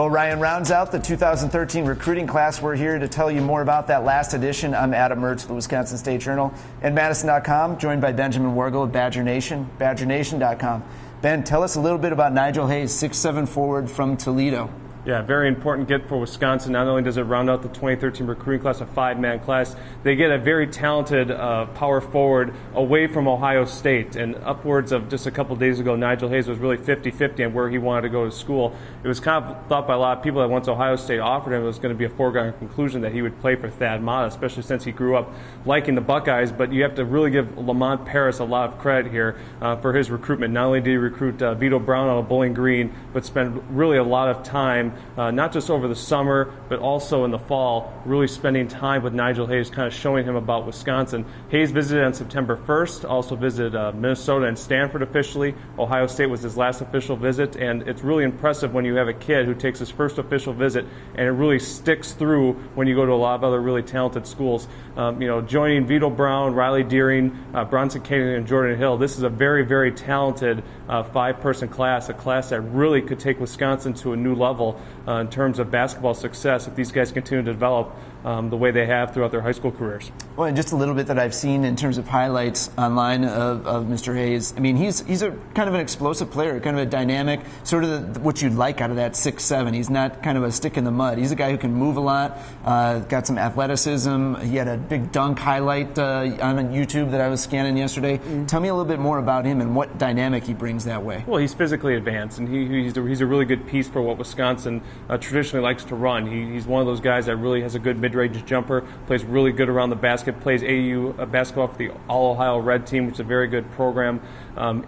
Well, Ryan, rounds out the 2013 recruiting class. We're here to tell you more about that last edition. I'm Adam Mertz, the Wisconsin State Journal, and madison.com, joined by Benjamin Wargel of Badger Nation, badgernation.com. Ben, tell us a little bit about Nigel Hayes, 6'7" forward from Toledo. Yeah, very important get for Wisconsin. Not only does it round out the 2013 recruiting class, a five-man class, they get a very talented power forward away from Ohio State. And upwards of just a couple days ago, Nigel Hayes was really 50-50 on where he wanted to go to school. It was kind of thought by a lot of people that once Ohio State offered him, it was going to be a foregone conclusion that he would play for Thad Matta, especially since he grew up liking the Buckeyes. But you have to really give Lamont Paris a lot of credit here for his recruitment. Not only did he recruit Vito Brown out of Bowling Green, but spent really a lot of time not just over the summer, but also in the fall, really spending time with Nigel Hayes, kind of showing him about Wisconsin. Hayes visited on September 1st, also visited Minnesota and Stanford officially. Ohio State was his last official visit, and it's really impressive when you have a kid who takes his first official visit, and it really sticks through when you go to a lot of other really talented schools. Joining Vito Brown, Riley Deering, Bronson Koenig, and Jordan Hill, this is a very, very talented five-person class, a class that really could take Wisconsin to a new level in terms of basketball success if these guys continue to develop the way they have throughout their high school careers. Well, and just a little bit that I've seen in terms of highlights online of Mr. Hayes. I mean, he's a kind of an explosive player, kind of a dynamic, sort of what you'd like out of that 6'7". He's not kind of a stick in the mud. He's a guy who can move a lot, got some athleticism. He had a big dunk highlight on YouTube that I was scanning yesterday. Mm-hmm. Tell me a little bit more about him and what dynamic he brings that way. Well, he's physically advanced, and he's a really good piece for what Wisconsin traditionally likes to run. He's one of those guys that really has a good mid-range jumper, plays really good around the basket, plays AU basketball for the All-Ohio Red Team, which is a very good program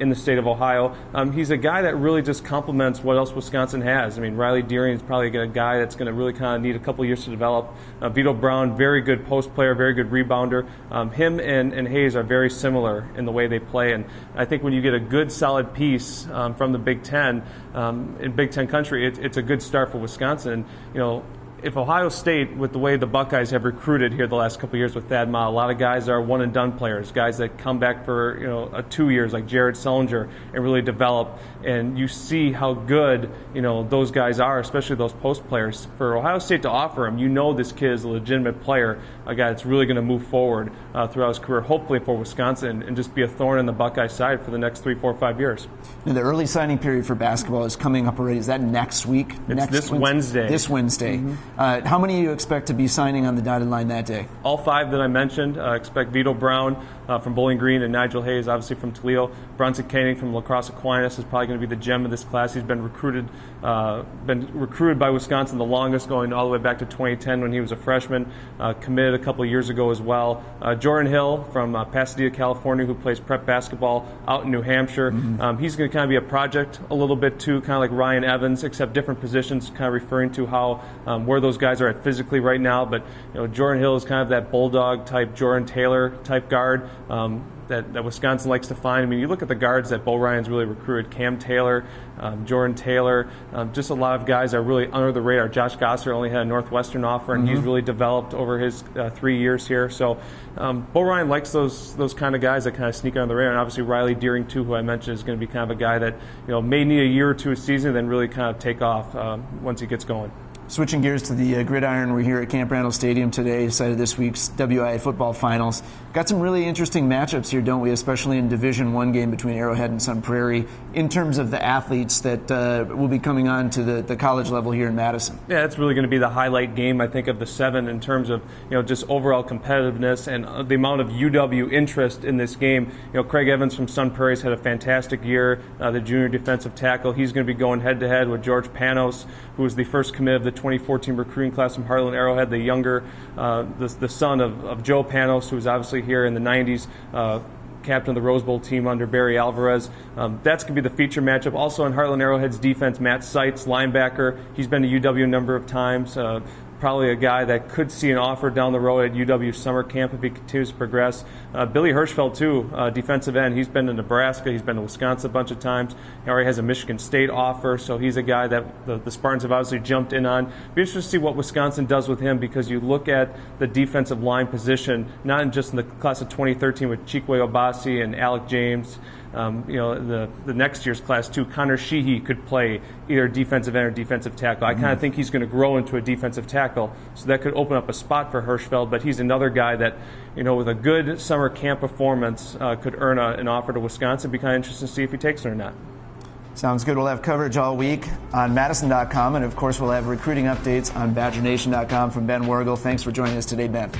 in the state of Ohio. He's a guy that really just complements what else Wisconsin has. I mean, Riley Deering is probably a guy that's going to really kind of need a couple years to develop. Vito Brown, very good post player, very good rebounder. Him and Hayes are very similar in the way they play, and I think when you get a good, solid piece from the Big Ten, in Big Ten country, it's a good start for Wisconsin. If Ohio State, with the way the Buckeyes have recruited here the last couple of years with Thad Matta, a lot of guys are one-and-done players, guys that come back for 2 years, like Jared Sullinger, and really develop. And you see how good those guys are, especially those post players. For Ohio State to offer him, this kid is a legitimate player, a guy that's really going to move forward throughout his career, hopefully for Wisconsin, and just be a thorn in the Buckeye side for the next 3, 4, 5 years. Now, the early signing period for basketball is coming up already. Is that next week? It's this Wednesday. This Wednesday. Mm-hmm. How many do you expect to be signing on the dotted line that day? All five that I mentioned. Expect Vito Brown from Bowling Green and Nigel Hayes, obviously from Toledo. Bronson Koenig from La Crosse Aquinas is probably going to be the gem of this class. He's been recruited by Wisconsin the longest, going all the way back to 2010 when he was a freshman. Committed a couple of years ago as well. Jordan Hill from Pasadena, California, who plays prep basketball out in New Hampshire. Mm-hmm. He's going to kind of be a project a little bit too, kind of like Ryan Evans, except different positions, kind of referring to how where those guys are at physically right now. But Jordan Hill is kind of that bulldog type, Jordan Taylor type guard that Wisconsin likes to find. I mean, you look at the guards that Bo Ryan's really recruited: Cam Taylor, Jordan Taylor, just a lot of guys that are really under the radar. Josh Gosser only had a Northwestern offer, and he's really developed over his 3 years here. So Bo Ryan likes those kind of guys that kind of sneak under the radar. And obviously Riley Deering, too, who I mentioned, is going to be kind of a guy that may need a year or two a season, then really kind of take off once he gets going. Switching gears to the gridiron, we're here at Camp Randall Stadium today, site of this week's WIA football finals. Got some really interesting matchups here, don't we, especially in Division I game between Arrowhead and Sun Prairie, in terms of the athletes that will be coming on to the college level here in Madison. Yeah, it's really going to be the highlight game, I think, of the 7 in terms of just overall competitiveness and the amount of UW interest in this game. Craig Evans from Sun Prairie's had a fantastic year, the junior defensive tackle. He's going to be going head-to-head with George Panos, who was the first commit of the 2014 recruiting class from Heartland Arrowhead, the younger, the son of Joe Panos, who was obviously here in the 90s, captain of the Rose Bowl team under Barry Alvarez. That's going to be the feature matchup. Also on Heartland Arrowhead's defense, Matt Seitz, linebacker. He's been to UW a number of times. Probably a guy that could see an offer down the road at UW summer camp if he continues to progress. Billy Hirschfeld, too, defensive end. He's been to Nebraska. He's been to Wisconsin a bunch of times. He already has a Michigan State offer, so he's a guy that the Spartans have obviously jumped in on. Be interested to see what Wisconsin does with him, because you look at the defensive line position, not just in the class of 2013 with Chikwe Obasi and Alec James, the next year's class too, Connor Sheehy could play either defensive end or defensive tackle. I kind of think he's going to grow into a defensive tackle, so that could open up a spot for Hirschfeld. But he's another guy that, with a good summer camp performance, could earn an offer to Wisconsin. It'd be kind of interesting to see if he takes it or not. Sounds good. We'll have coverage all week on madison.com, and of course we'll have recruiting updates on badgernation.com from Ben Wergel. Thanks for joining us today, Ben.